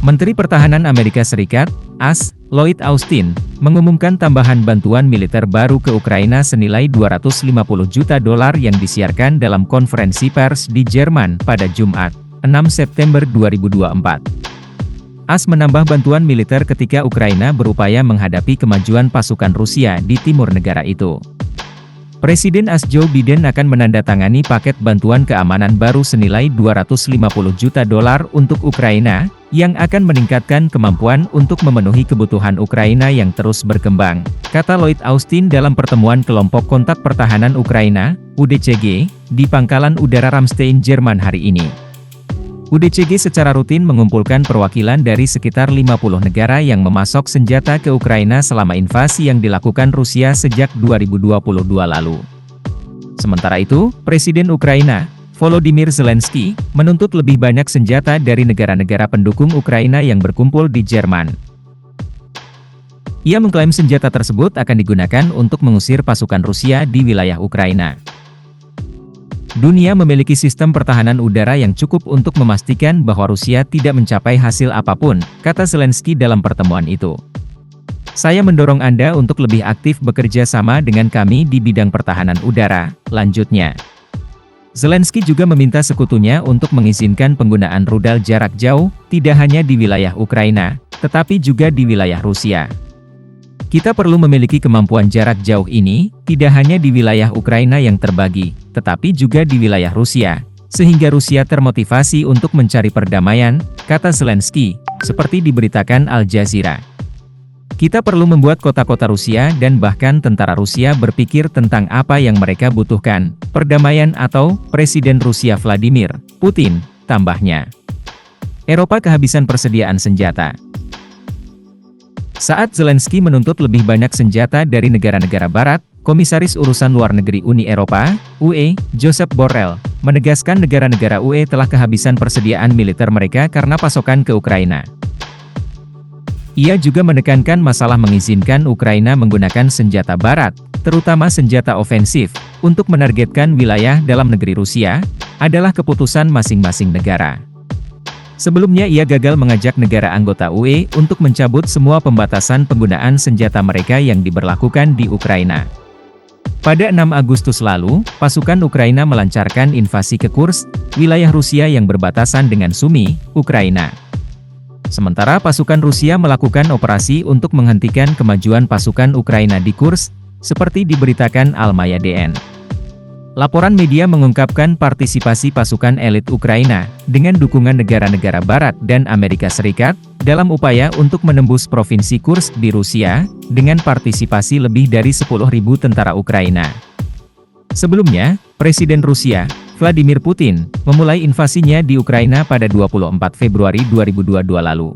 Menteri Pertahanan Amerika Serikat, AS, Lloyd Austin, mengumumkan tambahan bantuan militer baru ke Ukraina senilai $250 juta yang disiarkan dalam konferensi pers di Jerman pada Jumat, 6 September 2024. AS menambah bantuan militer ketika Ukraina berupaya menghadapi kemajuan pasukan Rusia di timur negara itu. Presiden AS Joe Biden akan menandatangani paket bantuan keamanan baru senilai $250 juta untuk Ukraina, yang akan meningkatkan kemampuan untuk memenuhi kebutuhan Ukraina yang terus berkembang, kata Lloyd Austin dalam pertemuan Kelompok Kontak Pertahanan Ukraina, UDCG, di Pangkalan Udara Ramstein, Jerman hari ini. UDCG secara rutin mengumpulkan perwakilan dari sekitar 50 negara yang memasok senjata ke Ukraina selama invasi yang dilakukan Rusia sejak 2022 lalu. Sementara itu, Presiden Ukraina, Volodymyr Zelensky, menuntut lebih banyak senjata dari negara-negara pendukung Ukraina yang berkumpul di Jerman. Ia mengklaim senjata tersebut akan digunakan untuk mengusir pasukan Rusia di wilayah Ukraina. Dunia memiliki sistem pertahanan udara yang cukup untuk memastikan bahwa Rusia tidak mencapai hasil apapun, kata Zelensky dalam pertemuan itu. Saya mendorong Anda untuk lebih aktif bekerja sama dengan kami di bidang pertahanan udara, lanjutnya. Zelensky juga meminta sekutunya untuk mengizinkan penggunaan rudal jarak jauh, tidak hanya di wilayah Ukraina, tetapi juga di wilayah Rusia. Kita perlu memiliki kemampuan jarak jauh ini, tidak hanya di wilayah Ukraina yang terbagi, tetapi juga di wilayah Rusia, sehingga Rusia termotivasi untuk mencari perdamaian, kata Zelensky, seperti diberitakan Al Jazeera. Kita perlu membuat kota-kota Rusia dan bahkan tentara Rusia berpikir tentang apa yang mereka butuhkan, perdamaian atau Presiden Rusia Vladimir Putin, tambahnya. Eropa kehabisan persediaan senjata. Saat Zelensky menuntut lebih banyak senjata dari negara-negara Barat, Komisaris Urusan Luar Negeri Uni Eropa, UE, Josep Borrell, menegaskan negara-negara UE telah kehabisan persediaan militer mereka karena pasokan ke Ukraina. Ia juga menekankan masalah mengizinkan Ukraina menggunakan senjata Barat, terutama senjata ofensif, untuk menargetkan wilayah dalam negeri Rusia, adalah keputusan masing-masing negara. Sebelumnya ia gagal mengajak negara anggota UE untuk mencabut semua pembatasan penggunaan senjata mereka yang diberlakukan di Ukraina. Pada 6 Agustus lalu, pasukan Ukraina melancarkan invasi ke Kursk, wilayah Rusia yang berbatasan dengan Sumy, Ukraina. Sementara pasukan Rusia melakukan operasi untuk menghentikan kemajuan pasukan Ukraina di Kursk, seperti diberitakan Al Mayadeen. Laporan media mengungkapkan partisipasi pasukan elit Ukraina, dengan dukungan negara-negara Barat dan Amerika Serikat, dalam upaya untuk menembus provinsi Kursk di Rusia, dengan partisipasi lebih dari 10.000 tentara Ukraina. Sebelumnya, Presiden Rusia, Vladimir Putin, memulai invasinya di Ukraina pada 24 Februari 2022 lalu.